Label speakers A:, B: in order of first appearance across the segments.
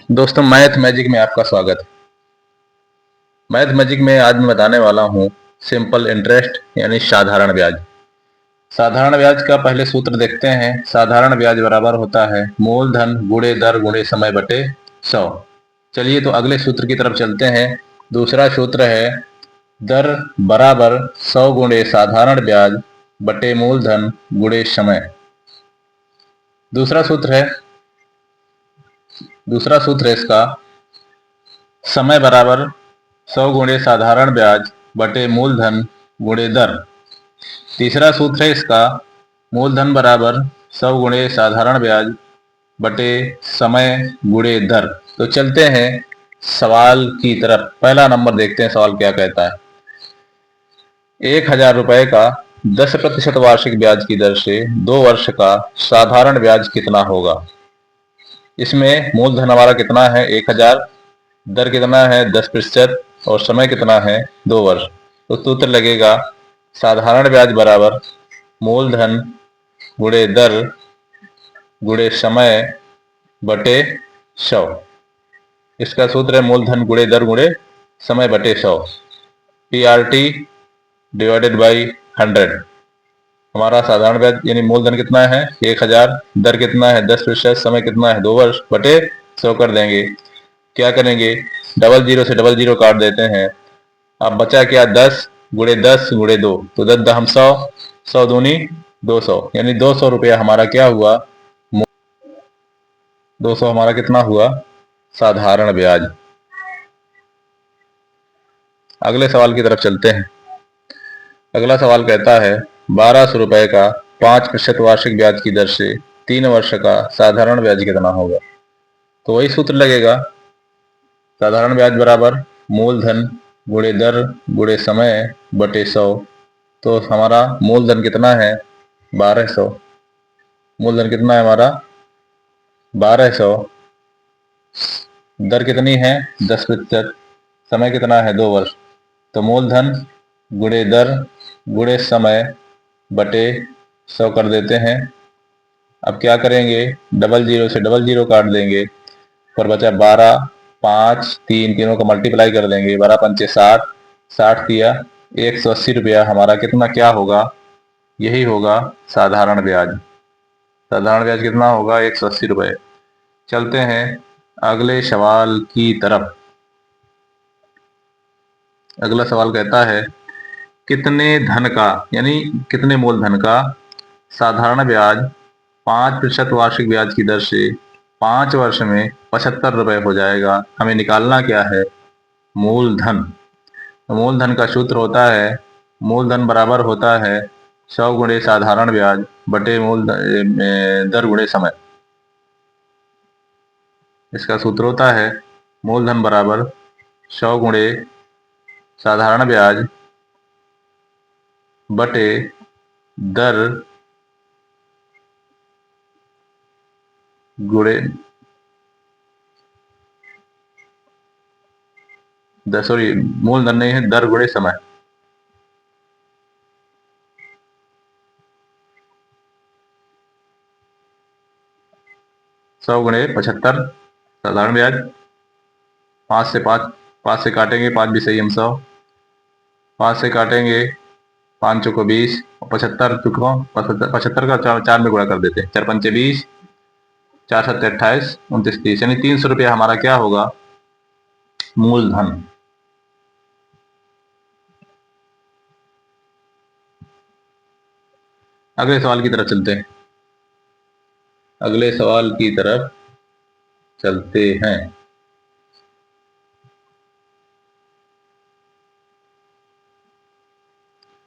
A: दोस्तों, math magic में आपका स्वागत है। मैथ मैजिक में आज मैं बताने वाला हूँ सिंपल इंटरेस्ट यानी साधारण ब्याज। साधारण ब्याज का पहले सूत्र देखते हैं। साधारण ब्याज बराबर होता है मूलधन गुणे दर गुणे समय बटे 100। चलिए तो अगले सूत्र की तरफ चलते हैं। दूसरा सूत्र है दर बराबर 100 गुणे साधारण ब्याज बटे मूलधन गुणे समय। दूसरा सूत्र है इसका समय बराबर 100 गुणे साधारण ब्याज बटे मूलधन गुणे दर। तीसरा सूत्र है इसका मूलधन बराबर 100 गुणे साधारण ब्याज बटे समय गुणे दर। तो चलते हैं सवाल की तरफ। पहला नंबर देखते हैं सवाल क्या कहता है। 1000 रुपए का 10% वार्षिक ब्याज की दर से 2 वर्ष का साधारण ब्याज कितना होगा। इसमें मूलधन हमारा कितना है 1000, दर कितना है 10% और समय कितना है 2 वर्ष। तो सूत्र लगेगा साधारण ब्याज बराबर मूलधन गुणे दर गुणे समय बटे 100। इसका सूत्र है मूलधन गुणे दर गुणे समय बटे 100। PRT divided by 100। हमारा साधारण ब्याज यानी मूलधन कितना है 1000, दर कितना है 10%, समय कितना है 2 वर्ष बटे 100 कर देंगे। क्या करेंगे, डबल जीरो से डबल जीरो काट देते हैं। अब बचा क्या 10 गुणे 10 गुणे 2, तो 10 दहम 100, 100 दूनी 200 यानी 200 रुपया हमारा क्या हुआ 200 हमारा कितना हुआ साधारण ब्याज। अगले सवाल की तरफ चलते हैं। अगला सवाल कहता है 1200 रुपए का 5% वार्षिक ब्याज की दर से 3 वर्ष का साधारण ब्याज कितना होगा। तो वही सूत्र लगेगा साधारण ब्याज बराबर मूलधन गुणे दर गुणे समय बटे 100। तो हमारा मूलधन कितना है 1200। मूलधन कितना है हमारा 1200, दर कितनी है 10%, समय कितना है 2 वर्ष। तो मूलधन गुणे दर गुणे समय बटे 100 कर देते हैं। अब क्या करेंगे, डबल जीरो से डबल जीरो काट देंगे और बचा 12, 5, 3, तीनों का मल्टीप्लाई कर देंगे। 12 पंचे 60, 60 किया 180 रुपया हमारा कितना क्या होगा, यही होगा साधारण ब्याज। साधारण ब्याज कितना होगा 180 रुपये। चलते हैं अगले सवाल की तरफ। अगला सवाल कहता है कितने धन का यानी कितने मूलधन का साधारण ब्याज 5% वार्षिक ब्याज की दर से 5 वर्ष में 75 रुपये हो जाएगा। हमें निकालना क्या है मूलधन। तो मूलधन का सूत्र होता है मूलधन बराबर होता है 100 गुणे साधारण ब्याज बटे दर गुणे समय। इसका सूत्र होता है मूलधन बराबर 100 गुणे साधारण ब्याज बटे दर गुणे सॉरी, मूलधन नहीं है, दर गुणे समय। 100 गुणे 75 साधारण ब्याज, 5 से 5 से काटेंगे, 5 भी सही हम 100, 5 से काटेंगे 5 चौको 20 और 75 चुको 75 का 4 में गुणा कर देते हैं। 4 पंचे 20, 4 सत्ते 28, 29 30 यानी 300 रुपया हमारा क्या होगा मूलधन। अगले सवाल की तरफ चलते हैं। अगले सवाल की तरफ चलते हैं।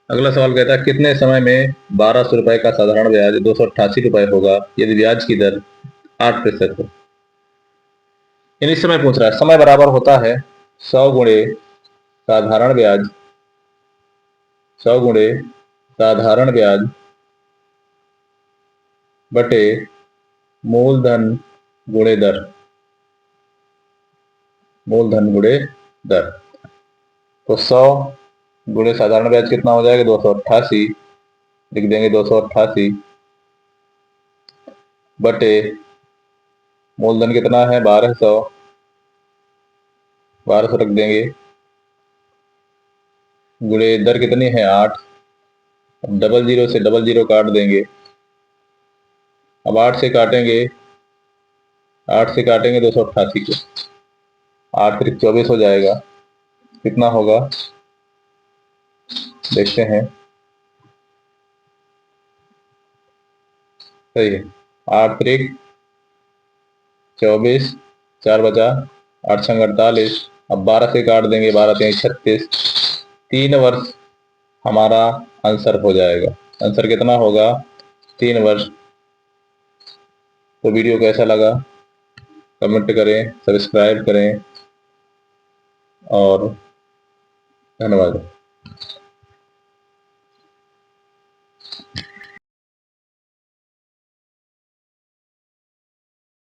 A: अगला सवाल कहता है कितने समय में 1200 रुपए का साधारण ब्याज 288 रुपए होगा यदि ब्याज की दर 8% हो। यानी समय पूछ रहा है। समय बराबर होता है 100 गुणे साधारण ब्याज, 100 गुणे साधारण ब्याज बटे मूलधन गुणे दर, मूलधन गुणे दर। तो 100 गुणे साधारण ब्याज कितना हो जाएगा 288, लिख देंगे 288 बटे मूलधन कितना है 1200, 12 से रख देंगे, गुणे दर कितनी है 8। अब डबल जीरो से डबल जीरो काट देंगे। अब 8 से काटेंगे, 288 को, 8 त्रिक 24 हो जाएगा। कितना होगा देखते हैं। सही है, 8 त्रिक 24, 4 बचा, 8 छंग 48। अब 12 से काट देंगे, 12 3 36। 3 वर्ष हमारा आंसर हो जाएगा। आंसर कितना होगा 3 वर्ष। तो वीडियो कैसा लगा कमेंट करें, सब्सक्राइब करें और धन्यवाद।